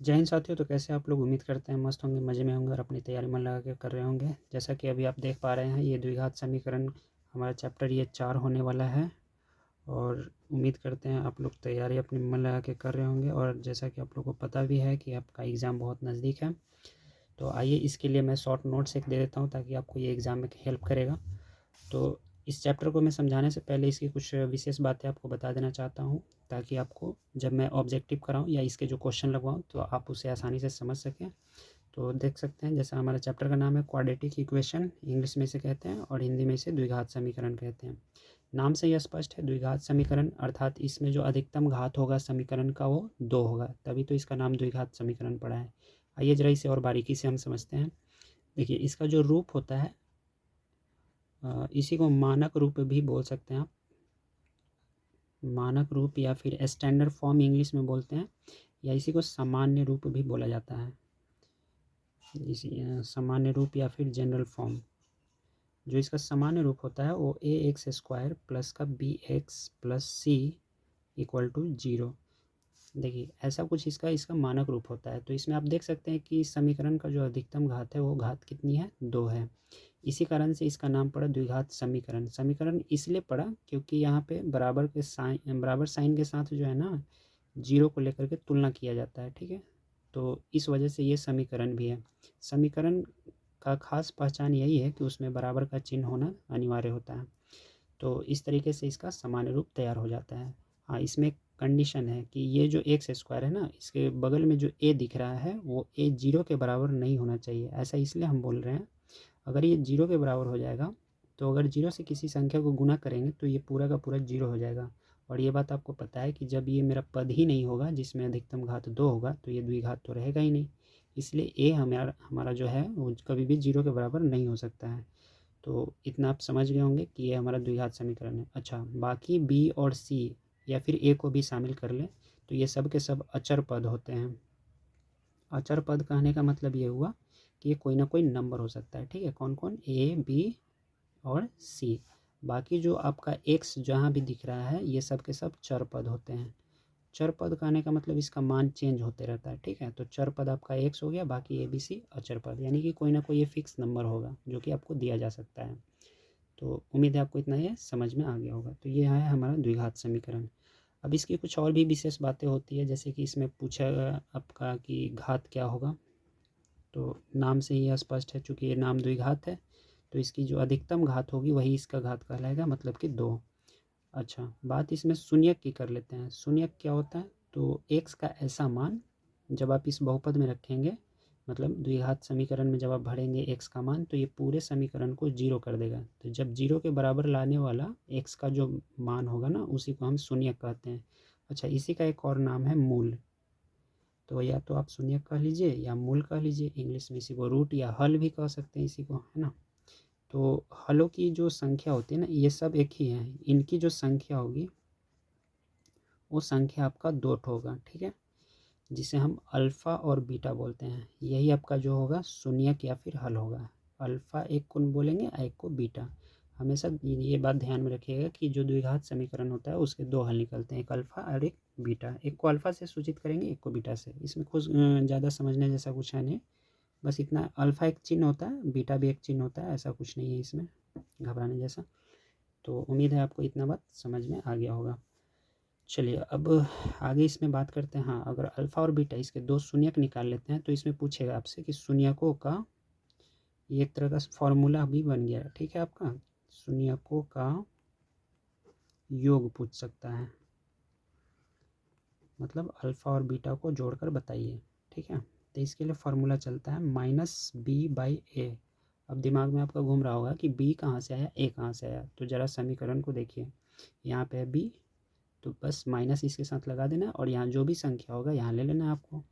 जय हिंद साथियों। तो कैसे आप लोग? उम्मीद करते हैं मस्त होंगे, मज़े में होंगे और अपनी तैयारी मन लगा के कर रहे होंगे। जैसा कि अभी आप देख पा रहे हैं, ये द्विघात समीकरण हमारा चैप्टर ये 4 होने वाला है। और उम्मीद करते हैं आप लोग तैयारी अपनी मन लगा के कर रहे होंगे। और जैसा कि आप लोग को पता भी है कि आपका एग्ज़ाम बहुत नज़दीक है, तो आइए इसके लिए मैं शॉर्ट नोट्स एक दे देता हूँ ताकि आपको ये एग्ज़ाम में हेल्प करेगा। तो इस चैप्टर को मैं समझाने से पहले इसकी कुछ विशेष बातें आपको बता देना चाहता हूँ, ताकि आपको जब मैं ऑब्जेक्टिव कराऊँ या इसके जो क्वेश्चन लगवाऊँ तो आप उसे आसानी से समझ सकें। तो देख सकते हैं, जैसा हमारा चैप्टर का नाम है क्वाड्रेटिक इक्वेशन, इंग्लिश में इसे कहते हैं और हिंदी में इसे द्विघात समीकरण कहते हैं। नाम से यह स्पष्ट है, द्विघात समीकरण अर्थात इसमें जो अधिकतम घात होगा समीकरण का वो 2 होगा, तभी तो इसका नाम द्विघात समीकरण पड़ा है। आइए जरा इसे और बारीकी से हम समझते हैं। देखिए, इसका जो रूप होता है इसी को मानक रूप भी बोल सकते हैं आप। मानक रूप या फिर स्टैंडर्ड फॉर्म इंग्लिश में बोलते हैं, या इसी को सामान्य रूप भी बोला जाता है। इसी सामान्य रूप या फिर जनरल फॉर्म। जो इसका सामान्य रूप होता है वो ए एक्स स्क्वायर प्लस का B X plus C equal to 0। देखिए, ऐसा कुछ इसका इसका मानक रूप होता है। तो इसमें आप देख सकते हैं कि समीकरण का जो अधिकतम घात है वो घात कितनी है? 2 है। इसी कारण से इसका नाम पड़ा द्विघात समीकरण। समीकरण इसलिए पड़ा क्योंकि यहाँ पे बराबर साइन के साथ जो है ना, 0 को लेकर के तुलना किया जाता है। ठीक है, तो इस वजह से ये समीकरण भी है। समीकरण का खास पहचान यही है कि उसमें बराबर का चिन्ह होना अनिवार्य होता है। तो इस तरीके से इसका सामान्य रूप तैयार हो जाता है। हाँ, इसमें कंडीशन है कि ये जो एक्स स्क्वायर है ना, इसके बगल में जो ए दिख रहा है वो ए 0 के बराबर नहीं होना चाहिए। ऐसा इसलिए हम बोल रहे हैं, अगर ये 0 के बराबर हो जाएगा तो अगर 0 से किसी संख्या को गुना करेंगे तो ये पूरा का पूरा 0 हो जाएगा। और ये बात आपको पता है कि जब ये मेरा पद ही नहीं होगा जिसमें अधिकतम घात 2 होगा तो ये द्विघात तो रहेगा ही नहीं। इसलिए ए हमारा हमारा जो है वो कभी भी 0 के बराबर नहीं हो सकता है। तो इतना आप समझ गए होंगे कि ये हमारा द्विघात समीकरण है। अच्छा, बाकी बी और सी या फिर ए को भी शामिल कर लें तो ये सब के सब अचर पद होते हैं। अचर पद कहने का मतलब ये हुआ कि ये कोई ना कोई नंबर हो सकता है। ठीक है, कौन कौन? ए, बी और सी। बाकी जो आपका एक्स जहाँ भी दिख रहा है ये सब के सब चर पद होते हैं। चर पद कहने का मतलब इसका मान चेंज होते रहता है। ठीक है, तो चर पद आपका एक्स हो गया, बाकी ए बी सी अचर पद, यानी कि कोई ना कोई ये फिक्स नंबर होगा जो कि आपको दिया जा सकता है। तो उम्मीद है आपको इतना ये समझ में आ गया होगा। तो ये है हमारा द्विघात समीकरण। अब इसकी कुछ और भी विशेष बातें होती है, जैसे कि इसमें पूछा आपका कि घात क्या होगा। तो नाम से ही स्पष्ट है, चूँकि ये नाम द्विघात है तो इसकी जो अधिकतम घात होगी वही इसका घात कहलाएगा, मतलब कि 2। अच्छा, बात इसमें शून्यक की कर लेते हैं। शून्यक क्या होता है? तो एक्स का ऐसा मान जब आप इस बहुपद में रखेंगे, मतलब द्विघात समीकरण में जब आप भरेंगे एक्स का मान, तो ये पूरे समीकरण को 0 कर देगा। तो जब 0 के बराबर लाने वाला एक्स का जो मान होगा ना, उसी को हम शून्यक कहते हैं। अच्छा, इसी का एक और नाम है मूल। तो या तो आप शून्यक कह लीजिए या मूल कह लीजिए, इंग्लिश में इसी को रूट या हल भी कह सकते हैं इसी को, है ना। तो हलों की जो संख्या होती है ना, ये सब एक ही है। इनकी जो संख्या होगी वो संख्या आपका 2 होगा। ठीक है, जिसे हम अल्फ़ा और बीटा बोलते हैं। यही आपका जो होगा शून्यक या फिर हल होगा। अल्फ़ा एक को बोलेंगे, एक को बीटा। हमेशा ये बात ध्यान में रखिएगा कि जो द्विघात समीकरण होता है उसके 2 हल निकलते हैं, एक अल्फ़ा और एक बीटा। एक को अल्फ़ा से सूचित करेंगे, एक को बीटा से। इसमें कुछ ज़्यादा समझने जैसा कुछ है नहीं, बस इतना, अल्फ़ा एक चिन्ह होता है, बीटा भी एक चिन्ह होता है, ऐसा कुछ नहीं है इसमें घबराने जैसा। तो उम्मीद है आपको इतना बात समझ में आ गया होगा। चलिए अब आगे इसमें बात करते हैं। हाँ, अगर अल्फ़ा और बीटा इसके 2 शून्यक निकाल लेते हैं तो इसमें पूछेगा आपसे कि शून्यकों का, ये एक तरह का फॉर्मूला भी बन गया। ठीक है, आपका शून्यकों का योग पूछ सकता है, मतलब अल्फ़ा और बीटा को जोड़कर बताइए। ठीक है, तो इसके लिए फार्मूला चलता है -b/a। अब दिमाग में आपका घूम रहा होगा कि b कहाँ से आया, a कहाँ से आया। तो ज़रा समीकरण को देखिए, यहाँ पे है b, तो बस माइनस इसके साथ लगा देना और यहाँ जो भी संख्या होगा यहाँ ले लेना आपको।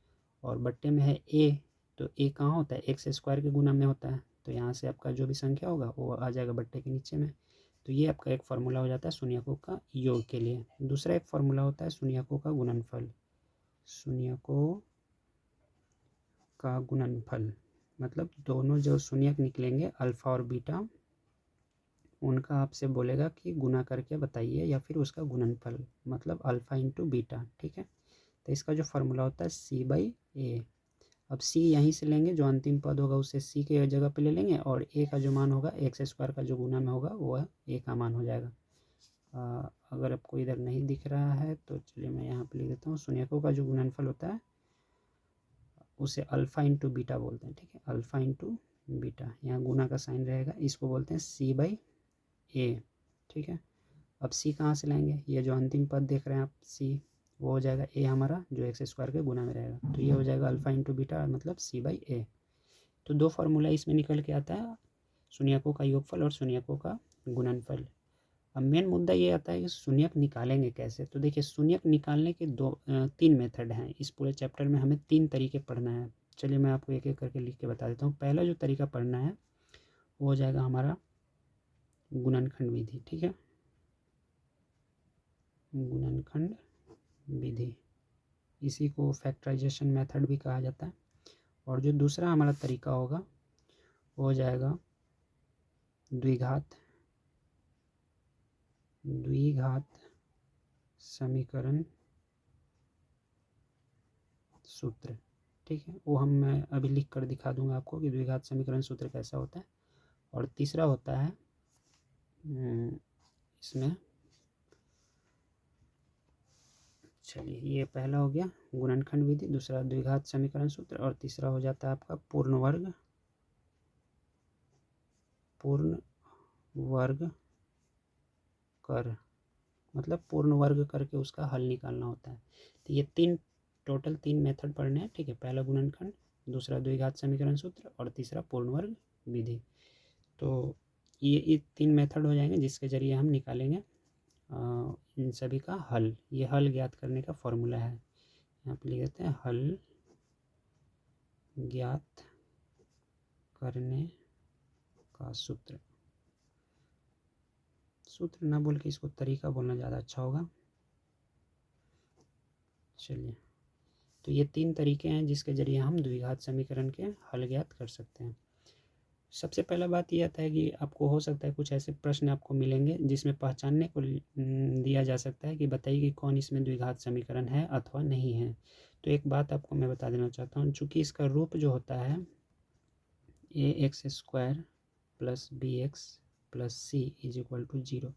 और बट्टे में है a, तो a कहाँ होता है? एक्स स्क्वायर के गुना में होता है। तो यहाँ से आपका जो भी संख्या होगा वो आ जाएगा बट्टे के नीचे में। तो ये आपका एक फार्मूला हो जाता है शून्यकों का योग के लिए। दूसरा एक फार्मूला होता है शून्यकों का गुणनफल। शून्यकों का गुणनफल मतलब दोनों जो शून्यक निकलेंगे अल्फ़ा और बीटा, उनका आपसे बोलेगा कि गुना करके बताइए या फिर उसका गुणनफल, मतलब अल्फ़ा इंटू बीटा। ठीक है, तो इसका जो फार्मूला होता है c/a। अब c यहीं से लेंगे, जो अंतिम पद होगा उसे c के जगह पे ले लेंगे, और a का जो मान होगा x² का जो गुना में होगा वो a का मान हो जाएगा। अगर आपको इधर नहीं दिख रहा है तो चलिए मैं यहाँ पे लिख देता हूँ। शून्यकों का जो गुणनफल होता है उसे अल्फ़ा इंटू बीटा बोलते हैं, ठीक है, अल्फ़ा इंटू बीटा, यहाँ गुना का साइन रहेगा, इसको बोलते हैं c/a, ठीक है। अब c कहाँ से लाएंगे, ये जो अंतिम पद देख रहे हैं आप c, वो हो जाएगा a हमारा जो x² के गुना में रहेगा, तो ये हो जाएगा अल्फ़ा इंटू बीटा मतलब c/a। तो दो फार्मूला इसमें निकल के आता है, शून्यकों का योगफल और शून्यकों का गुणनफल। अब मेन मुद्दा ये आता है कि शून्यक निकालेंगे कैसे। तो देखिए शून्यक निकालने के तीन मेथड हैं। इस पूरे चैप्टर में हमें 3 तरीके पढ़ना है। चलिए मैं आपको एक एक करके लिख के बता देता हूँ। पहला जो तरीका पढ़ना है वो हो जाएगा हमारा गुणनखंड विधि, ठीक है, गुणनखंड विधि, इसी को फैक्टराइजेशन मेथड भी कहा जाता है। और जो दूसरा हमारा तरीका होगा वो हो जाएगा द्विघात समीकरण सूत्र, ठीक है, वो मैं अभी लिख कर दिखा दूंगा आपको कि द्विघात समीकरण सूत्र कैसा होता है। और तीसरा होता है इसमें, चलिए ये पहला हो गया गुणनखंड विधि, दूसरा द्विघात समीकरण सूत्र, और तीसरा हो जाता है आपका पूर्ण वर्ग कर, मतलब पूर्ण वर्ग करके उसका हल निकालना होता है। तो ये टोटल तीन मेथड पढ़ने हैं, ठीक है, पहला गुणनखंड, दूसरा द्विघात समीकरण सूत्र, और तीसरा पूर्ण वर्ग विधि। तो ये 3 मेथड हो जाएंगे जिसके ज़रिए हम निकालेंगे इन सभी का हल। ये हल ज्ञात करने का फॉर्मूला है, यहाँ पे लिख देते हैं हल ज्ञात करने का सूत्र ना बोल के इसको तरीका बोलना ज़्यादा अच्छा होगा। चलिए, तो ये 3 तरीके हैं जिसके ज़रिए हम द्विघात समीकरण के हल ज्ञात कर सकते हैं। सबसे पहला बात यह आता है कि आपको हो सकता है कुछ ऐसे प्रश्न आपको मिलेंगे जिसमें पहचानने को दिया जा सकता है कि बताइए कि कौन इसमें द्विघात समीकरण है अथवा नहीं है। तो एक बात आपको मैं बता देना चाहता हूँ, चूँकि इसका रूप जो होता है ax² + bx + c = 0,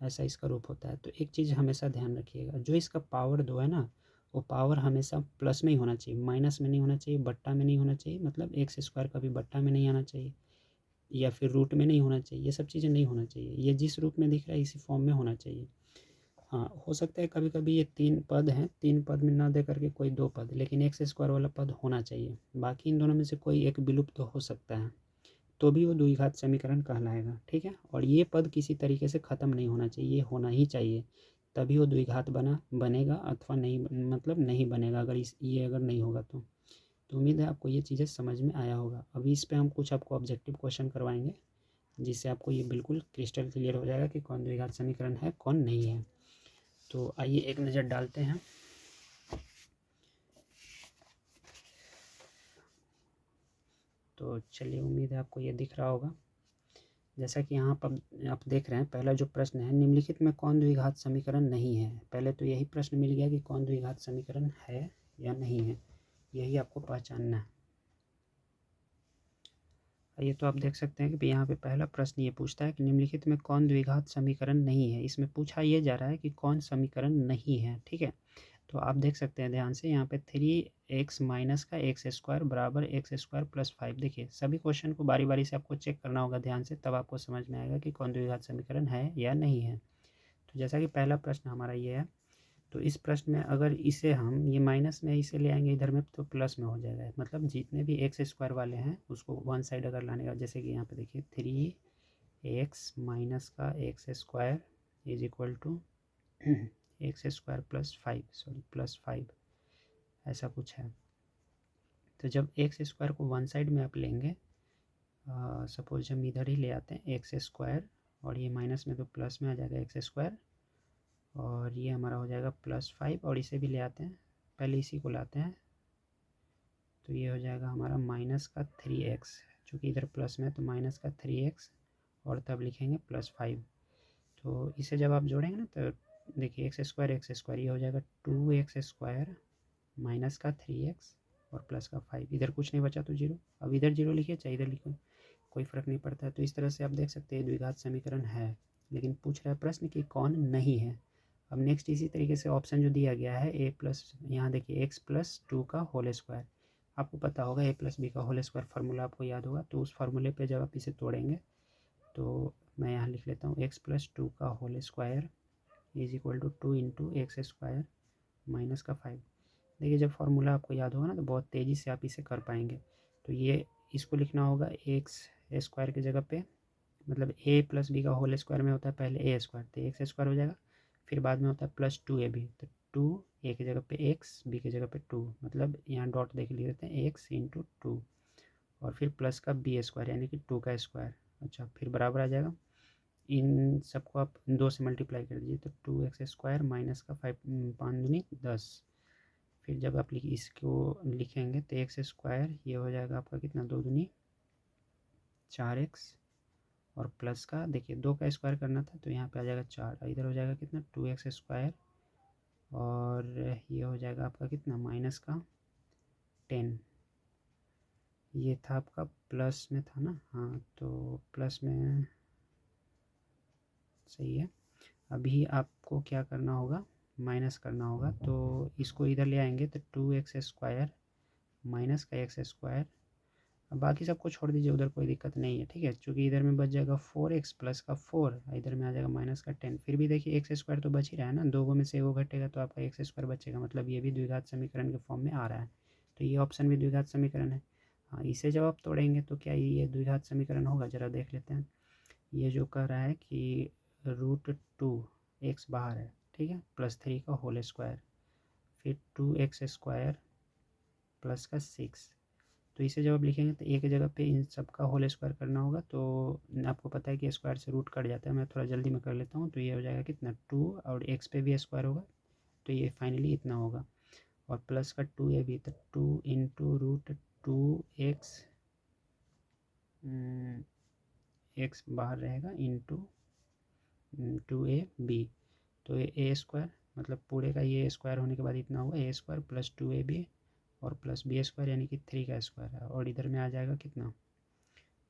ऐसा इसका रूप होता है। तो एक चीज़ हमेशा ध्यान रखिएगा, जो इसका पावर 2 है ना, वो पावर हमेशा प्लस में ही होना चाहिए, माइनस में नहीं होना चाहिए, बट्टा में नहीं होना चाहिए, मतलब x² कभी बट्टा में नहीं आना चाहिए या फिर रूट में नहीं होना चाहिए, ये सब चीज़ें नहीं होना चाहिए। ये जिस रूप में दिख रहा है इसी फॉर्म में होना चाहिए। हाँ, हो सकता है कभी कभी ये 3 पद हैं, 3 पद में ना दे करके कोई 2 पद, लेकिन x² वाला पद होना चाहिए। बाकी इन दोनों में से कोई एक विलुप्त तो हो सकता है, तो भी वो द्विघात समीकरण कहलाएगा, ठीक है। और ये पद किसी तरीके से ख़त्म नहीं होना चाहिए, ये होना ही चाहिए, तभी वो द्विघात बनेगा, अथवा नहीं, मतलब नहीं बनेगा अगर ये अगर नहीं होगा तो। उम्मीद है आपको ये चीज़ें समझ में आया होगा। अभी इस पे हम कुछ आपको ऑब्जेक्टिव क्वेश्चन करवाएंगे जिससे आपको ये बिल्कुल क्रिस्टल क्लियर हो जाएगा कि कौन द्विघात समीकरण है कौन नहीं है। तो आइए एक नज़र डालते हैं। तो चलिए, उम्मीद है आपको ये दिख रहा होगा। जैसा कि यहाँ पर आप देख रहे हैं, पहला जो प्रश्न है, निम्नलिखित में कौन द्विघात समीकरण नहीं है। पहले तो यही प्रश्न मिल गया कि कौन द्विघात समीकरण है या नहीं है, यही आपको पहचानना है। ये तो आप देख सकते हैं कि यहाँ पे पहला प्रश्न ये पूछता है कि निम्नलिखित में कौन द्विघात समीकरण नहीं है। इसमें पूछा ये जा रहा है कि कौन समीकरण नहीं है, ठीक है। तो आप देख सकते हैं ध्यान से, यहाँ पे 3x - का x² बराबर x² + 5। देखिए सभी क्वेश्चन को बारी बारी से आपको चेक करना होगा ध्यान से, तब आपको समझ में आएगा कि कौन द्विघात समीकरण है या नहीं है। तो जैसा कि पहला प्रश्न हमारा ये है, तो इस प्रश्न में अगर इसे हम ये माइनस में इसे ले आएंगे इधर में तो प्लस में हो जाएगा, मतलब जितने भी x² वाले हैं उसको वन साइड अगर लाने का, जैसे कि यहाँ पे देखिए 3x - का x² = x² + 5 ऐसा कुछ है। तो जब x² को वन साइड में आप लेंगे, सपोज हम इधर ही ले आते हैं x² और ये माइनस में तो प्लस में आ जाएगा x², और ये हमारा हो जाएगा +5, और इसे भी ले आते हैं, पहले इसी को लाते हैं, तो ये हो जाएगा हमारा माइनस का 3x, चूँकि इधर प्लस में है तो माइनस का 3x, और तब लिखेंगे +5। तो इसे जब आप जोड़ेंगे ना तो देखिए x² ये हो जाएगा 2x², माइनस का 3x और प्लस का 5, इधर कुछ नहीं बचा तो 0। अब इधर 0 लिखिए चाहे इधर लिखो, कोई फ़र्क नहीं पड़ता है। तो इस तरह से आप देख सकते हैं द्विघात समीकरण है, लेकिन पूछ रहा है प्रश्न कि कौन नहीं है। अब नेक्स्ट इसी तरीके से ऑप्शन जो दिया गया है ए प्लस, यहाँ देखिए x+2 का होल स्क्वायर, आपको पता होगा a + b का होल स्क्वायर फार्मूला आपको याद होगा। तो उस फार्मूले पे जब आप इसे तोड़ेंगे तो मैं यहाँ लिख लेता हूँ x+2 का whole square is equal to 2 into x² minus का 5। देखिए जब फार्मूला आपको याद होगा ना तो बहुत तेज़ी से आप इसे कर पाएंगे। तो ये इसको लिखना होगा x² की जगह पे, मतलब a + b का होल स्क्वायर में होता है पहले a² तो x² हो जाएगा, फिर बाद में होता है +2ab, तो 2 a की जगह पे x, b की जगह पे 2, मतलब यहाँ डॉट देख लेते हैं x इंटू 2, और फिर प्लस का b² यानी कि 2 का स्क्वायर। अच्छा फिर बराबर आ जाएगा, इन सबको आप 2 से मल्टीप्लाई कर दीजिए तो 2x² माइनस का 5, 5 दूनी 10। फिर जब आप इसको लिखेंगे तो x² ये हो जाएगा आपका कितना, 2 दूनी 4x, और प्लस का देखिए 2 का स्क्वायर करना था तो यहाँ पे आ जाएगा 4, इधर हो जाएगा कितना 2x², और ये हो जाएगा आपका कितना माइनस का 10। ये था आपका प्लस में था ना, हाँ तो प्लस में सही है। अभी आपको क्या करना होगा, माइनस करना होगा, तो इसको इधर ले आएंगे तो 2x² माइनस का x²। अब बाकी सबको छोड़ दीजिए, उधर कोई दिक्कत नहीं है, ठीक है, क्योंकि इधर में बच जाएगा 4x प्लस का 4, इधर में आ जाएगा माइनस का 10। फिर भी देखिए x² तो बच ही रहा है ना, दो में से वो घटेगा तो आपका x² बचेगा, मतलब ये भी द्विघात समीकरण के फॉर्म में आ रहा है। तो ये ऑप्शन भी द्विघात समीकरण है। हाँ, इसे जब आप तोड़ेंगे तो क्या ये द्विघात समीकरण होगा, ज़रा देख लेते हैं। ये जो कह रहा है कि √2 x बाहर है, ठीक है, +3 का होल स्क्वायर, फिर 2x² प्लस का 6। तो इसे जब आप लिखेंगे तो एक जगह पे इन सब का होल स्क्वायर करना होगा, तो आपको पता है कि स्क्वायर से रूट कट जाता है, मैं थोड़ा जल्दी में कर लेता हूँ। तो ये हो जाएगा कितना 2, और x पे भी स्क्वायर होगा तो ये फाइनली इतना होगा, और प्लस का 2ab, तो 2 इंटू √2x, x बाहर रहेगा, इंटू 2ab, तो ये a² मतलब पूरे का ये स्क्वायर होने के बाद इतना होगा a² प्लस 2ab और प्लस b² यानी कि 3 का स्क्वायर है, और इधर में आ जाएगा कितना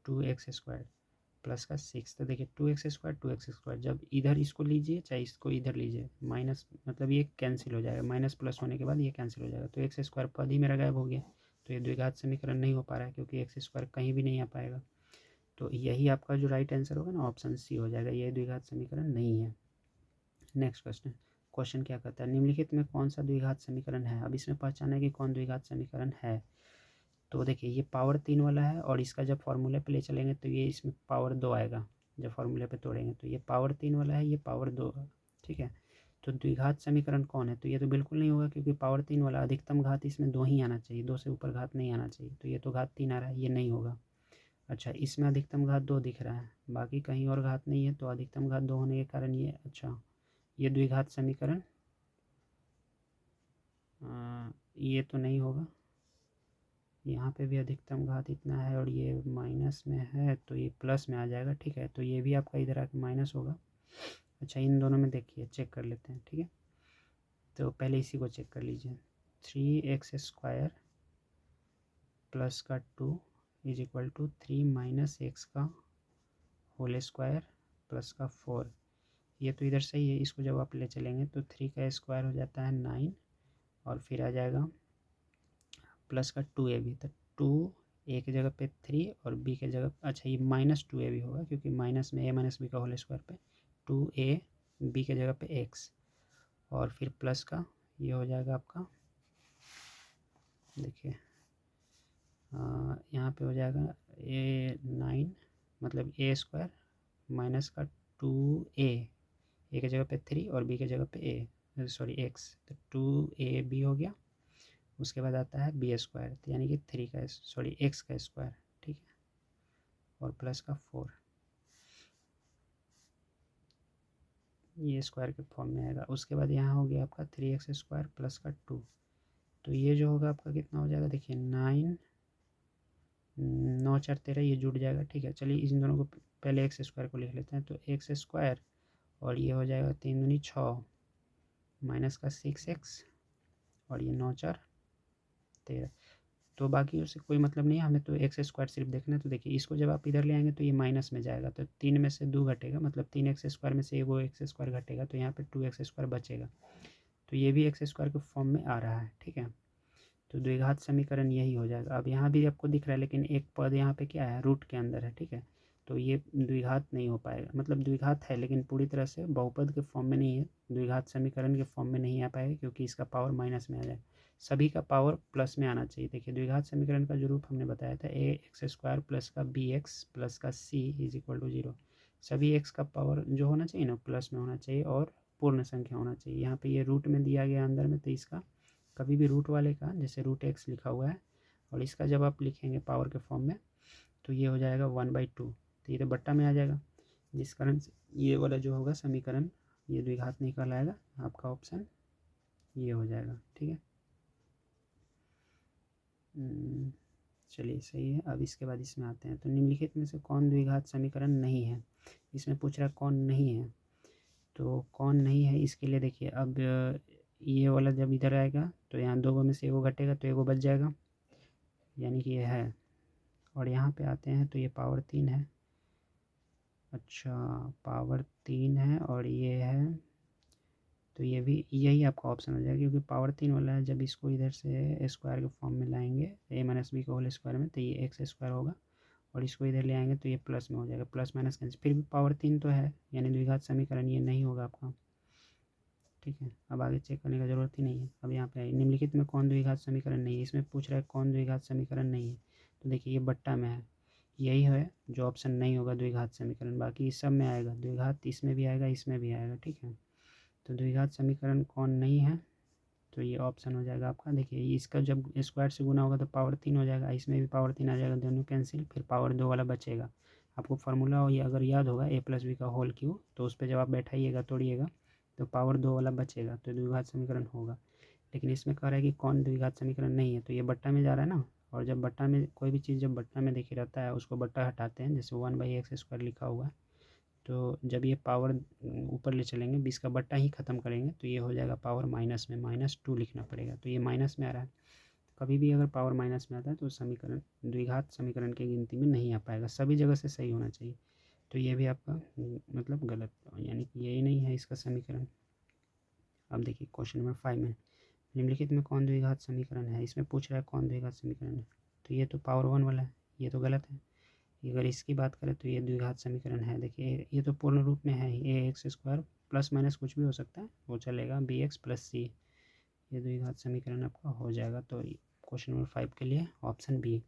2x² प्लस का 6। तो देखिए 2x² 2x², जब इधर इसको लीजिए चाहे इसको इधर लीजिए, माइनस मतलब ये कैंसिल हो जाएगा, माइनस प्लस होने के बाद ये कैंसिल हो जाएगा, तो x² पद ही मेरा गायब हो गया। तो ये द्विघात समीकरण नहीं हो पा रहा है क्योंकि x² कहीं भी नहीं आ पाएगा। तो यही आपका जो राइट आंसर होगा ना ऑप्शन सी हो जाएगा, ये द्विघात समीकरण नहीं है। नेक्स्ट क्वेश्चन क्या कहता है, निम्नलिखित में कौन सा द्विघात समीकरण है। अब इसमें पहचाना है कि कौन द्विघात समीकरण है। तो देखिए ये पावर 3 वाला है, और इसका जब फॉर्मूले पे ले चलेंगे तो ये इसमें पावर 2 आएगा, जब फॉर्मूले पे तोड़ेंगे तो ये पावर 3 वाला है, ये पावर 2 है, ठीक है। तो द्विघात समीकरण कौन है, तो ये तो बिल्कुल नहीं होगा क्योंकि पावर 3 वाला अधिकतम घात इसमें 2 ही आना चाहिए, 2 से ऊपर घात नहीं आना चाहिए, तो ये तो घात 3 आ रहा है, ये नहीं होगा। अच्छा इसमें अधिकतम घात 2 दिख रहा है, बाकी कहीं और घात नहीं है, तो अधिकतम घात 2 होने के कारण ये, अच्छा ये द्विघात समीकरण ये तो नहीं होगा, यहाँ पे भी अधिकतम घात इतना है और ये माइनस में है तो ये प्लस में आ जाएगा, ठीक है, तो ये भी आपका इधर आके माइनस होगा। अच्छा इन दोनों में देखिए चेक कर लेते हैं, ठीक है, तो पहले इसी को चेक कर लीजिए, 3x² प्लस का 2 is equal to 3 minus x का होल स्क्वायर प्लस का 4, ये तो इधर सही है, इसको जब आप ले चलेंगे तो 3 का स्क्वायर हो जाता है 9, और फिर आ जाएगा प्लस का 2ab, तो 2 ए की जगह पे 3 और बी की जगह, अच्छा ये -2ab होगा क्योंकि माइनस में a माइनस बी का होल स्क्वायर पे 2a, बी की जगह पे x, और फिर प्लस का ये हो जाएगा आपका, देखिए यहाँ पे हो जाएगा a9 मतलब a² माइनस का 2a, ए की जगह पे 3 और बी की जगह पे x, तो 2ab हो गया। उसके बाद आता है b², तो यानी कि 3 का x का स्क्वायर, ठीक है, और प्लस का 4, ये स्क्वायर के फॉर्म में आएगा। उसके बाद यहाँ हो गया आपका 3x² प्लस का 2, तो ये जो होगा आपका कितना हो जाएगा, देखिए 9 9 4 13, ये जुड़ जाएगा, ठीक है। चलिए इन दोनों को पहले x² को लिख लेते हैं, तो x² और ये हो जाएगा 3 दूनी 6 माइनस का 6x, और ये 9 4 13। तो बाकी उससे कोई मतलब नहीं है, हमें तो एक्स स्क्वायर सिर्फ देखना है। तो देखिए इसको जब आप इधर ले आएंगे तो ये माइनस में जाएगा, तो 3 में से 2 घटेगा, मतलब 3 एक्स स्क्वायर में से वो एक्स स्क्वायर घटेगा, तो यहाँ पे 2 एक्स स्क्वायर बचेगा। तो ये भी एक्स स्क्वायर के फॉर्म में आ रहा है, ठीक है। तो द्विघात समीकरण यही हो जाएगा। अब यहाँ भी आपको दिख रहा है, लेकिन एक पद यहाँ पे क्या है, रूट के अंदर है, ठीक है। तो ये द्विघात नहीं हो पाएगा, मतलब द्विघात है लेकिन पूरी तरह से बहुपद के फॉर्म में नहीं है, द्विघात समीकरण के फॉर्म में नहीं आ पाएगा, क्योंकि इसका पावर माइनस में आ जाए, सभी का पावर प्लस में आना चाहिए। देखिए द्विघात समीकरण का जो रूप हमने बताया था, ए एक्स स्क्वायर प्लस का बी एक्स प्लस का सी इज इक्वल टू 0। सभी एक्स का पावर जो होना चाहिए ना प्लस में होना चाहिए और पूर्ण संख्या होना चाहिए। यहाँ पे ये रूट में दिया गया अंदर में, तो इसका कभी भी रूट वाले का, जैसे रूट एक्स लिखा हुआ है, और इसका जब आप लिखेंगे पावर के फॉर्म में, तो ये हो जाएगा 1/2, तो ये तो बट्टा में आ जाएगा, जिस कारण ये वाला जो होगा समीकरण ये द्विघात नहीं कहलाएगा। आपका ऑप्शन ये हो जाएगा, ठीक है। चलिए सही है। अब इसके बाद इसमें आते हैं, तो निम्नलिखित में से कौन द्विघात समीकरण नहीं है। इसमें पूछ रहा है कौन नहीं है, तो कौन नहीं है इसके लिए देखिए, अब ये वाला जब इधर आएगा तो यहाँ 2 में से एगो घटेगा, तो एगो बच जाएगा, यानी कि ये है। और यहाँ पे आते हैं तो ये पावर 3 है, अच्छा पावर 3 है और ये है, तो ये भी यही आपका ऑप्शन हो जाएगा, क्योंकि पावर 3 वाला है। जब इसको इधर से स्क्वायर के फॉर्म में लाएंगे ए माइनस बी का होल स्क्वायर में, तो ये एक्स स्क्वायर होगा, और इसको इधर ले आएंगे तो ये प्लस में हो जाएगा, प्लस माइनस कैंसिल, फिर भी पावर 3 तो है, यानी द्विघात समीकरण ये नहीं होगा आपका, ठीक है। अब आगे चेक करने का ज़रूरत ही नहीं है। अब यहाँ पे आइए, निम्नलिखित में कौन द्विघात समीकरण नहीं है। इसमें पूछ रहा है कौन द्विघात समीकरण नहीं है, तो देखिए ये बट्टा में है, यही है जो ऑप्शन नहीं होगा द्विघात समीकरण, बाकी इस सब में आएगा द्विघात, इसमें भी आएगा इसमें भी आएगा, ठीक है। तो द्विघात समीकरण कौन नहीं है, तो ये ऑप्शन हो जाएगा आपका। देखिए इसका जब स्क्वायर से गुना होगा तो पावर 3 हो जाएगा, इसमें भी पावर 3 आ जाएगा, दोनों कैंसिल, फिर पावर 2 वाला बचेगा। आपको फार्मूला हो ये अगर याद होगा, ए प्लस बी का होल क्यू, तो उस पर जब आप बैठाइएगा तोड़िएगा तो पावर 2 वाला बचेगा, तो द्विघात समीकरण होगा। लेकिन इसमें कह रहा है कि कौन द्विघात समीकरण नहीं है, तो ये बट्टा में जा रहा है ना, और जब बट्टा में कोई भी चीज़ जब बट्टा में देखी रहता है उसको बट्टा हटाते हैं, जैसे 1/x² लिखा हुआ है, तो जब ये पावर ऊपर ले चलेंगे 20 का बट्टा ही ख़त्म करेंगे, तो ये हो जाएगा पावर माइनस में, -2 लिखना पड़ेगा, तो ये माइनस में आ रहा है। कभी भी अगर पावर माइनस में आता है तो समीकरण द्विघात समीकरण की गिनती में नहीं आ पाएगा, सभी जगह से सही होना चाहिए। तो ये भी आपका मतलब गलत, यानी कि यही नहीं है इसका समीकरण। अब देखिए क्वेश्चन नंबर 5 में, निम्नलिखित में कौन द्विघात समीकरण है। इसमें पूछ रहा है कौन द्विघात समीकरण है, तो ये तो पावर 1 वाला है, ये तो गलत है। अगर इसकी बात करें तो ये द्विघात समीकरण है, देखिए ये तो पूर्ण रूप में है ही, ए एक्स स्क्वायर प्लस माइनस कुछ भी हो सकता है वो चलेगा, बी एक्स प्लस सी, ये द्विघात समीकरण आपका हो जाएगा। तो क्वेश्चन नंबर 5 के लिए ऑप्शन बी।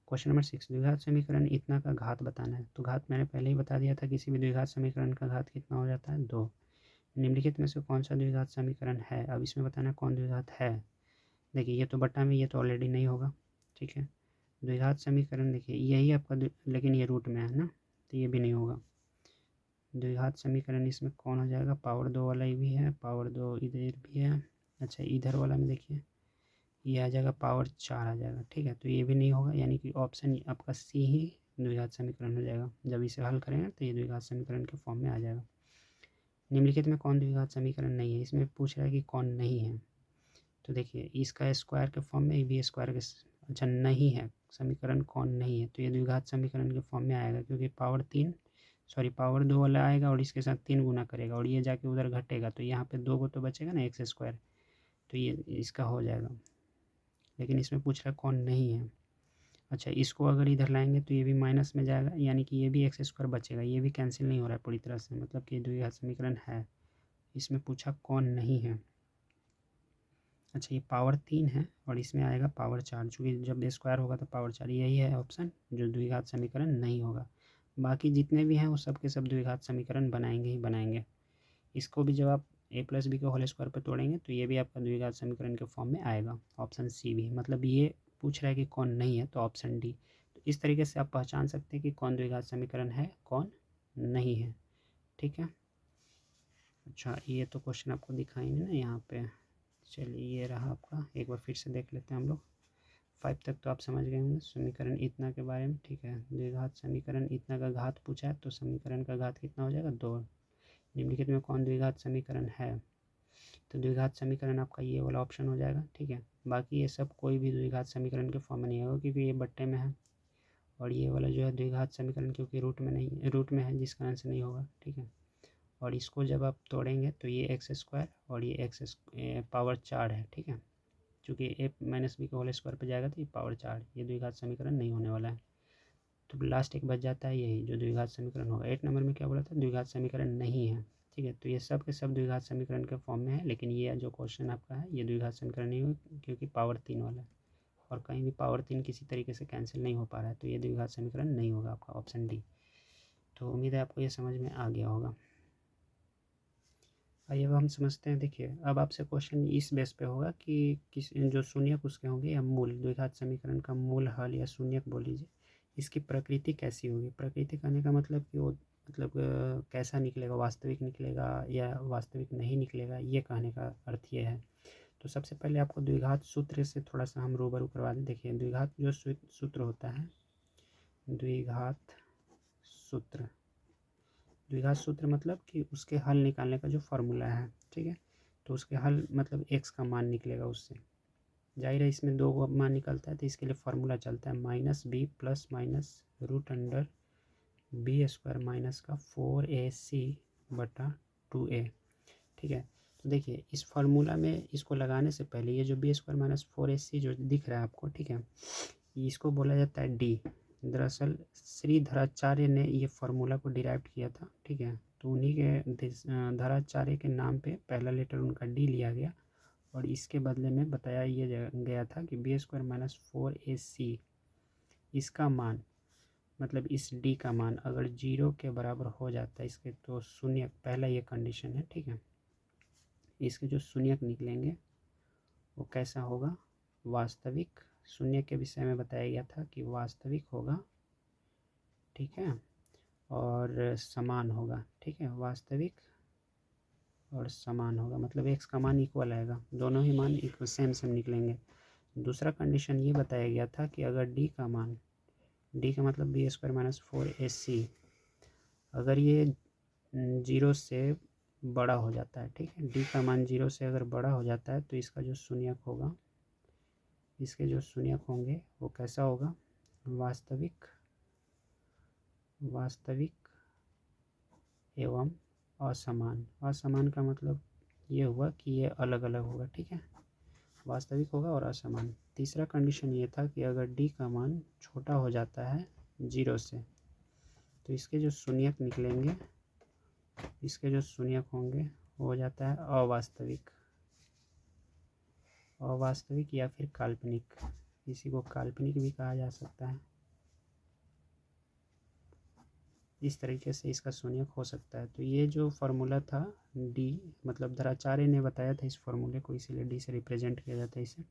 क्वेश्चन नंबर 6, द्विघात समीकरण इतना का घात बताना है। तो घात मैंने पहले ही बता दिया था, किसी भी द्विघात समीकरण का घात कितना हो जाता है, 2। निम्नलिखित में से कौन सा द्विघात समीकरण है, अब इसमें बताना है कौन द्विघात है। देखिए ये तो बटा में, ये तो ऑलरेडी नहीं होगा, ठीक है। द्विघात समीकरण देखिए यही आपका, लेकिन ये रूट में है ना, तो ये भी नहीं होगा। द्विघात समीकरण इसमें कौन हो जाएगा, पावर 2 वाला ही भी है, पावर 2 इधर भी है, अच्छा इधर वाला में देखिए ये आ जाएगा पावर 4 आ जाएगा, ठीक है। तो ये भी नहीं होगा, यानी कि ऑप्शन आपका सी ही द्विघात समीकरण हो जाएगा। जब इसे हल करेंगे तो ये द्विघात समीकरण के फॉर्म में आ जाएगा। निम्नलिखित में कौन द्विघात समीकरण नहीं है, इसमें पूछ रहा है कि कौन नहीं है। तो देखिए इसका स्क्वायर के फॉर्म में, ये भी स्क्वायर के, अच्छा नहीं है समीकरण कौन नहीं है, तो ये द्विघात समीकरण के फॉर्म में आएगा, क्योंकि पावर 3 सॉरी पावर 2 वाला आएगा और इसके साथ 3 गुना करेगा और ये जाके उधर घटेगा, तो यहाँ पे 2 को तो बचेगा ना एक्स स्क्वायर, तो ये इसका हो जाएगा। लेकिन इसमें पूछ रहा है कौन नहीं है, अच्छा इसको अगर इधर लाएंगे तो ये भी माइनस में जाएगा, यानी कि ये भी एक्स स्क्वायर बचेगा, ये भी कैंसिल नहीं हो रहा है पूरी तरह से, मतलब कि द्विघात समीकरण है। इसमें पूछा कौन नहीं है, अच्छा ये पावर 3 है और इसमें आएगा पावर 4, चूँकि जब स्क्वायर होगा तो पावर 4, यही है ऑप्शन जो द्विघात समीकरण नहीं होगा। बाकी जितने भी हैं वो सब के सब द्विघात समीकरण बनाएंगे ही बनाएंगे। इसको भी जब आप ए प्लस बी के होल स्क्वायर पर तोड़ेंगे तो ये भी आपका द्विघात समीकरण के फॉर्म में आएगा, ऑप्शन सी भी। मतलब ये पूछ रहा है कि कौन नहीं है, तो ऑप्शन डी। तो इस तरीके से आप पहचान सकते हैं कि कौन द्विघात समीकरण है कौन नहीं है, ठीक है। अच्छा ये तो क्वेश्चन आपको दिखाएंगे ना यहाँ पे, चलिए ये रहा आपका, एक बार फिर से देख लेते हैं हम लोग। 5 तक तो आप समझ गए होंगे समीकरण इतना के बारे में, ठीक है। द्विघात समीकरण इतना का घात पूछा है, तो समीकरण का घात कितना हो जाएगा, 2। निम्नलिखित में कौन द्विघात समीकरण है, तो द्विघात समीकरण आपका ये वाला ऑप्शन हो जाएगा, ठीक है। बाकी ये सब कोई भी द्विघात समीकरण के फॉर्म में नहीं होगा क्योंकि ये बट्टे में है, और ये वाला जो है द्विघात समीकरण क्योंकि रूट में है, जिस कारण से नहीं होगा, ठीक है। और इसको जब आप तोड़ेंगे तो ये एक्स स्क्वायर और ये एक्स पावर 4 है, ठीक है। चूँकि ए माइनस बी का होल स्क्वायर पर जाएगा तो ये पावर 4, ये द्विघात समीकरण नहीं होने वाला है। तो लास्ट एक बच जाता है यही जो द्विघात समीकरण होगा। 8 नंबर में क्या बोला था, द्विघात समीकरण नहीं है, ठीक है। तो ये सब के सब द्विघात समीकरण के फॉर्म में है, लेकिन ये जो क्वेश्चन आपका है ये द्विघात समीकरण नहीं होगा क्योंकि पावर 3 वाला है, और कहीं भी पावर 3 किसी तरीके से कैंसिल नहीं हो पा रहा है, तो ये द्विघात समीकरण नहीं होगा आपका, ऑप्शन डी। तो उम्मीद है आपको ये समझ में आ गया होगा। आइए अब हम समझते हैं। देखिए अब आपसे क्वेश्चन इस बेस पे होगा कि किस जो शून्यक उसके होंगे या मूल, द्विघात समीकरण का मूल हल या शून्यक बोल लीजिए, इसकी प्रकृति कैसी होगी। प्रकृति कहने का मतलब कि वो मतलब कैसा निकलेगा, वास्तविक निकलेगा या वास्तविक नहीं निकलेगा, ये कहने का अर्थ ये है। तो सबसे पहले आपको द्विघात सूत्र से थोड़ा सा हम रूबरू करवा दें। देखिए द्विघात जो सूत्र होता है, द्विघात सूत्र, द्विघात सूत्र मतलब कि उसके हल निकालने का जो फार्मूला है, ठीक है। तो उसके हल मतलब x का मान निकलेगा उससे, जाहिर है इसमें 2 मान निकलता है तो इसके लिए फार्मूला चलता है -b plus minus root under B square minus का 4ac बटा 2a, ठीक है। तो देखिए इस फार्मूला में इसको लगाने से पहले ये जो बी स्क्वायर माइनस 4ac जो दिख रहा है आपको, ठीक है, इसको बोला जाता है डी। दरअसल श्रीधराचार्य ने ये फार्मूला को डिराइव किया था, ठीक है। तो उन्हीं के धराचार्य के नाम पे पहला लेटर उनका डी लिया गया, और इसके बदले में बताया ये गया था कि बी स्क्वायर माइनस 4ac इसका मान मतलब इस डी का मान अगर 0 के बराबर हो जाता है इसके, तो शून्यक, पहला ये कंडीशन है, ठीक है। इसके जो शून्यक निकलेंगे वो कैसा होगा, वास्तविक। शून्य के विषय में बताया गया था कि वास्तविक होगा, ठीक है, और समान होगा, ठीक है। वास्तविक और समान होगा मतलब एक्स का मान इक्वल आएगा, दोनों ही मान इक्वल सेम सेम निकलेंगे। दूसरा कंडीशन ये बताया गया था कि अगर डी का मान, डी का मतलब बी स्क्वायर माइनस 4ac, अगर ये 0 से बड़ा हो जाता है, ठीक है, डी का मान 0 से अगर बड़ा हो जाता है तो इसका जो शून्यक होगा, इसके जो शून्यक होंगे वो कैसा होगा, वास्तविक, वास्तविक एवं असमान। असमान का मतलब ये हुआ कि ये अलग अलग होगा, ठीक है, वास्तविक होगा और असमान। तीसरा कंडीशन ये था कि अगर डी का मान छोटा हो जाता है 0 से, तो इसके जो शून्यक निकलेंगे, इसके जो शून्यक होंगे वो हो जाता है अवास्तविक, अवास्तविक या फिर काल्पनिक, इसी को काल्पनिक भी कहा जा सकता है। इस तरीके से इसका शून्यक हो सकता है। तो ये जो फार्मूला था डी, मतलब धराचार्य ने बताया था इस फार्मूले को, इसीलिए डी से रिप्रेजेंट किया जाता है इसे।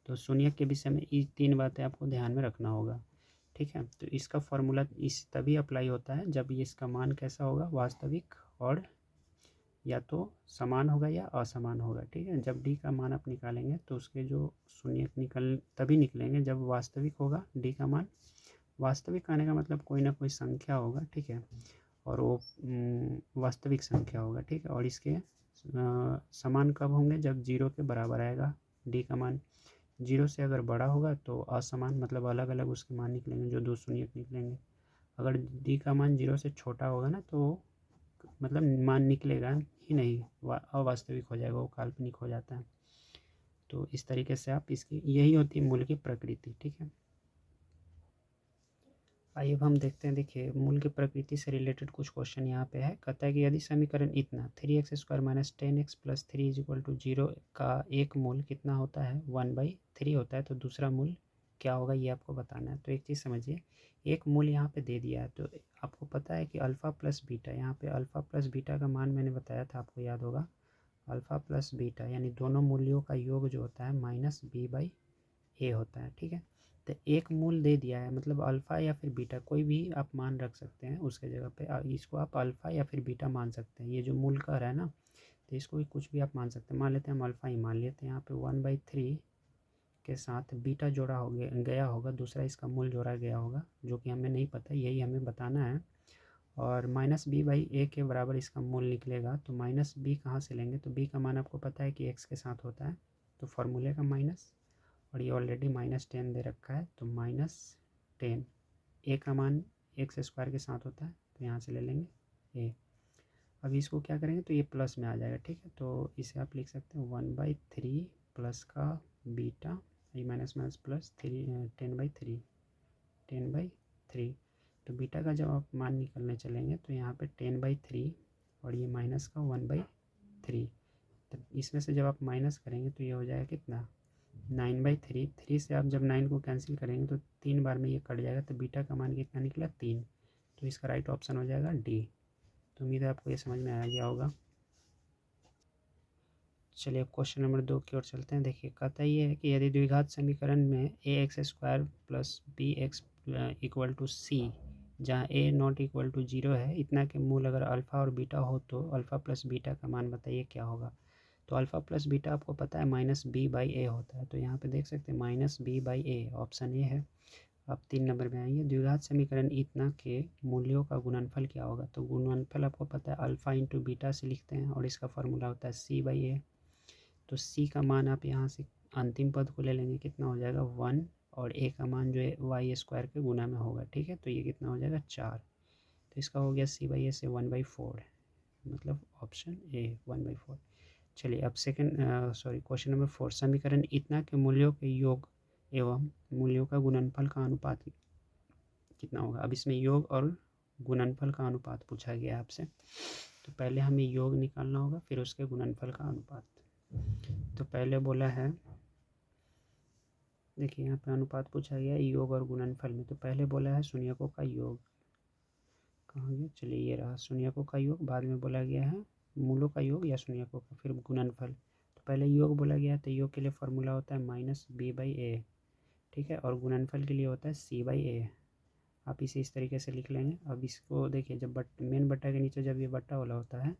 तो शून्यक के विषय में ये 3 बातें आपको ध्यान में रखना होगा, ठीक है। तो इसका फार्मूला इस तभी अप्लाई होता है जब ये इसका मान कैसा होगा, वास्तविक और या तो समान होगा या असमान होगा, ठीक है। जब डी का मान आप निकालेंगे तो उसके जो शून्यक तभी निकलेंगे जब वास्तविक होगा डी का मान। वास्तविक आने का मतलब कोई ना कोई संख्या होगा, ठीक है, और वो वास्तविक संख्या होगा, ठीक है। और इसके समान कब होंगे, जब 0 के बराबर आएगा डी का मान। 0 से अगर बड़ा होगा तो असमान, मतलब अलग अलग उसके मान निकलेंगे, जो 2 शून्यक निकलेंगे। अगर डी का मान 0 से छोटा होगा ना तो मतलब मान निकलेगा ही नहीं, अवास्तविक हो जाएगा, वो काल्पनिक हो जाता है। तो इस तरीके से आप इसकी, यही होती है मूल की प्रकृति, ठीक है। आइए अब हम देखते हैं। देखिए मूल की प्रकृति से रिलेटेड कुछ क्वेश्चन यहाँ पे है। कहता है कि यदि समीकरण इतना 3x square minus 10x plus 3 is equal to 0 का एक मूल कितना होता है, 1/3 होता है, तो दूसरा मूल क्या होगा ये आपको बताना है। तो एक चीज़ समझिए, एक मूल यहाँ पे दे दिया है, तो आपको पता है कि अल्फ़ा प्लस बीटा, यहाँ पे अल्फ़ा प्लस बीटा का मान मैंने बताया था, आपको याद होगा, अल्फ़ा प्लस बीटा यानी दोनों मूल्यों का योग जो होता है -b/a होता है, ठीक है। तो एक मूल दे दिया है, मतलब अल्फ़ा या फिर बीटा कोई भी आप मान रख सकते हैं उसके जगह पे, इसको आप अल्फ़ा या फिर बीटा मान सकते हैं। ये जो मूल कह रहा है ना, तो इसको कुछ भी आप मान सकते हैं। मान लेते हैं हम अल्फ़ा ही मान लेते हैं। यहाँ पे 1/3 के साथ बीटा जोड़ा हो गया होगा, दूसरा इसका मूल जोड़ा गया होगा, जो कि हमें नहीं पता, यही हमें बताना है। और माइनस बी बाई ए के बराबर इसका मूल निकलेगा। तो माइनस बी कहाँ से लेंगे, तो बी का मान आपको पता है कि एक्स के साथ होता है, तो फॉर्मूले का माइनस, और ये ऑलरेडी -10 दे रखा है, तो -10। ए का मान एक्स स्क्वायर के साथ होता है, तो यहाँ से ले लेंगे ए। अभी इसको क्या करेंगे, तो ये प्लस में आ जाएगा, ठीक है। तो इसे आप लिख सकते हैं 1/3 प्लस का बीटा, ये माइनस माइनस प्लस 10/3, 10/3। तो बीटा का जब आप मान निकलने चलेंगे तो यहाँ पे 10/3 और ये माइनस का 1/3, तो इसमें से जब आप माइनस करेंगे तो ये हो जाएगा कितना, 9/3। 3 से आप जब 9 को कैंसिल करेंगे तो 3 बार में ये कट जाएगा, तो बीटा का मान कितना निकला, 3। तो इसका राइट ऑप्शन हो जाएगा डी। तो उम्मीद है आपको ये समझ में आ गया होगा। चलिए अब क्वेश्चन नंबर 2 की ओर चलते हैं। देखिए कहता ये है कि यदि द्विघात समीकरण में ax² plus bx equal to C, जहाँ a नॉट इक्वल टू 0 है, इतना के मूल अगर अल्फ़ा और बीटा हो तो अल्फ़ा प्लस बीटा का मान बताइए क्या होगा। तो अल्फ़ा प्लस बीटा आपको पता है -b/a होता है, तो यहाँ पे देख सकते हैं -b/a, ऑप्शन ए है। अब 3 नंबर में आएंगे, द्विघात समीकरण इतना के मूल्यों का गुणनफल क्या होगा। तो गुणनफल आपको पता है अल्फ़ा इंटू बीटा से लिखते हैं, और इसका फॉर्मूला होता है c/a। तो c का मान आप यहाँ से अंतिम पद को ले लेंगे, कितना हो जाएगा 1, और a का मान जो है y² के गुना में होगा, ठीक है। तो ये कितना हो जाएगा 4। तो इसका हो गया c/a से 1/4, मतलब ऑप्शन ए 1/4। चलिए अब क्वेश्चन नंबर 4, समीकरण इतना के मूल्यों के योग एवं मूल्यों का गुणनफल का अनुपात कितना होगा। अब इसमें योग और गुणनफल का अनुपात पूछा गया आपसे, तो पहले हमें योग निकालना होगा, फिर उसके गुणनफल का अनुपात। तो पहले बोला है, देखिए यहाँ पे अनुपात पूछा गया है योग और गुणनफल में। तो पहले बोला है शून्यकों का योग, कहाँ गया, चलिए ये रहा शून्यकों का योग। बाद में बोला गया है मूलों का योग या शून्यकों का, फिर गुणनफल। तो पहले योग बोला गया है, तो योग के लिए फॉर्मूला होता है -b/a, ठीक है, और गुणनफल के लिए होता है c/a। आप इसे इस तरीके से लिख लेंगे। अब इसको देखिए, जब मेन बट्टा के नीचे जब ये बट्टा वाला होता है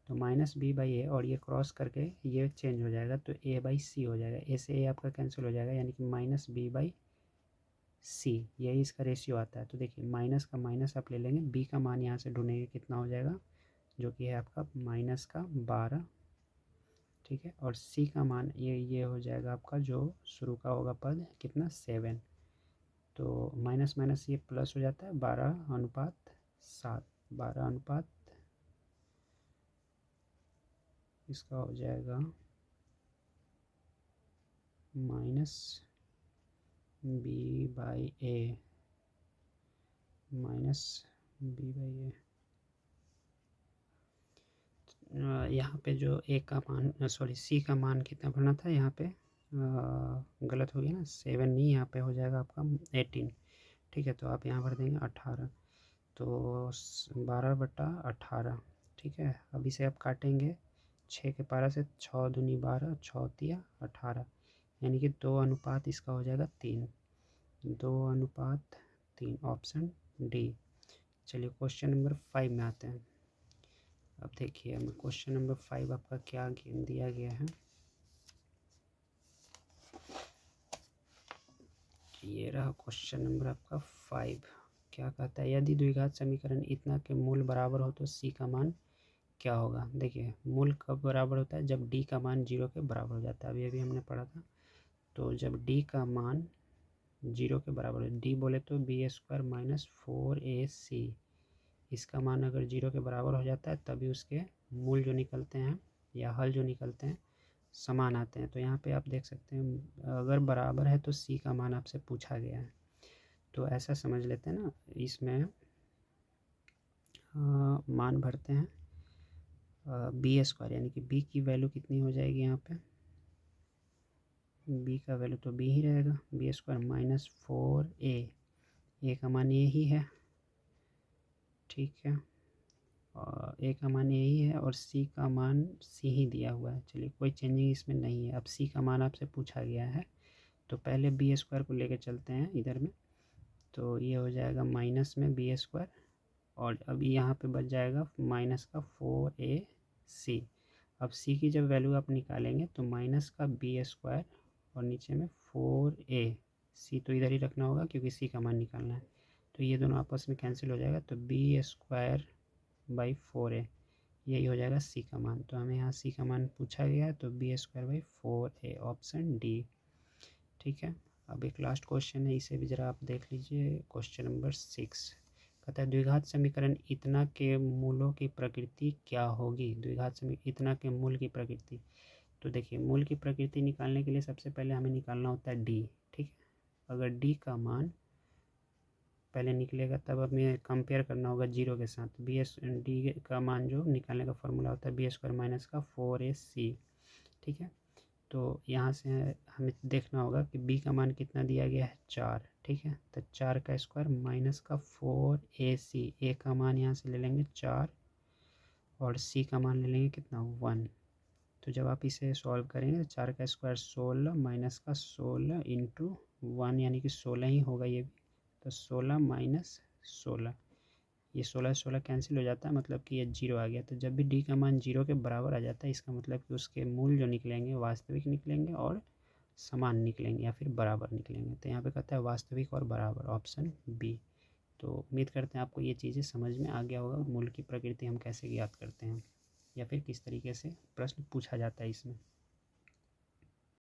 तो -b/a, और ये क्रॉस करके ये चेंज हो जाएगा, तो a/c हो जाएगा। a से a आपका कैंसिल हो जाएगा, यानी कि -b/c, यही इसका रेशियो आता है। तो देखिए माइनस का माइनस आप ले लेंगे, b का मान यहाँ से ढूंढेंगे कितना हो जाएगा, जो कि है आपका -12, ठीक है, और c का मान ये हो जाएगा आपका जो शुरू का होगा पद, कितना 7। तो माइनस माइनस ये प्लस हो जाता है, 12:7, 12 इसका हो जाएगा -b/a, -b/a। यहाँ पे जो a का मान, c का मान कितना भरना था, यहाँ पे गलत हो गया ना, 7 नहीं, यहाँ पे हो जाएगा आपका 18, ठीक है। तो आप यहाँ भर देंगे 18, तो 12/18, ठीक है। अब इसे आप काटेंगे 6 के पारा से, 6 दूनी 12, 6 तिया 18, यानी कि 2:3 इसका हो जाएगा 3, 2:3, ऑप्शन डी। चलिए क्वेश्चन नंबर 5 में आते हैं। अब देखिए हमें क्वेश्चन नंबर 5 आपका क्या दिया गया है, ये रहा क्वेश्चन नंबर आपका 5। क्या कहता है, यदि द्विघात समीकरण इतना के मूल बराबर हो तो c का मान क्या होगा। देखिए मूल कब बराबर होता है, जब d का मान 0 के बराबर हो जाता है, अभी हमने पढ़ा था। तो जब d का मान 0 के बराबर है, d बोले तो b² - 4ac, इसका मान अगर 0 के बराबर हो जाता है तभी उसके मूल जो निकलते हैं या हल जो निकलते हैं समान आते हैं। तो यहाँ पे आप देख सकते हैं अगर बराबर है तो c का मान आपसे पूछा गया है, तो ऐसा समझ लेते हैं ना, इसमें मान भरते हैं b², यानी कि b की वैल्यू कितनी हो जाएगी, यहाँ पे b का वैल्यू तो b ही रहेगा, b² - 4a, a का मान ये ही है, ठीक है, और a का मान यही है, और c का मान c ही दिया हुआ है। चलिए कोई चेंजिंग इसमें नहीं है। अब c का मान आपसे पूछा गया है, तो पहले b² को लेके चलते हैं इधर में, तो ये हो जाएगा माइनस में b², और अब यहाँ पे बच जाएगा माइनस का 4ac। अब c की जब वैल्यू आप निकालेंगे तो माइनस का b² और नीचे में 4ac, तो इधर ही रखना होगा क्योंकि c का मान निकालना है। तो ये दोनों आपस में कैंसिल हो जाएगा, तो b²/4a यही हो जाएगा c का मान। तो हमें यहाँ c का मान पूछा गया है, तो b²/4a ऑप्शन डी। ठीक है, अब एक लास्ट क्वेश्चन है, इसे भी ज़रा आप देख लीजिए। क्वेश्चन नंबर 6 कहता है द्विघात समीकरण इतना के मूलों की प्रकृति क्या होगी। द्विघात समीकरण इतना के मूल की प्रकृति, तो देखिए मूल की प्रकृति निकालने के लिए सबसे पहले हमें निकालना होता है डी। ठीक है, अगर डी का मान पहले निकलेगा तब हमें कंपेयर करना होगा जीरो के साथ। डी का मान जो निकालने का फॉर्मूला होता है b² - 4ac। ठीक है, तो यहाँ से हमें देखना होगा कि b का मान कितना दिया गया है 4। ठीक है, तो 4 का स्क्वायर माइनस का 4ac, a का मान यहाँ से ले लेंगे 4 और c का मान ले लेंगे कितना 1। तो जब आप इसे सॉल्व करेंगे तो 4 का स्क्वायर 16 माइनस का 16 इंटू 1 यानी कि 16 ही होगा ये भी। तो 16 माइनस 16, ये 16 कैंसिल हो जाता है, मतलब कि ये जीरो आ गया। तो जब भी डी का मान जीरो के बराबर आ जाता है इसका मतलब कि उसके मूल जो निकलेंगे वास्तविक निकलेंगे और समान निकलेंगे या फिर बराबर निकलेंगे। तो यहाँ पे कहता है वास्तविक और बराबर, ऑप्शन बी। तो उम्मीद करते हैं आपको ये चीज़ें समझ में आ गया होगा, मूल की प्रकृति हम कैसे ज्ञात करते हैं या फिर किस तरीके से प्रश्न पूछा जाता है इसमें।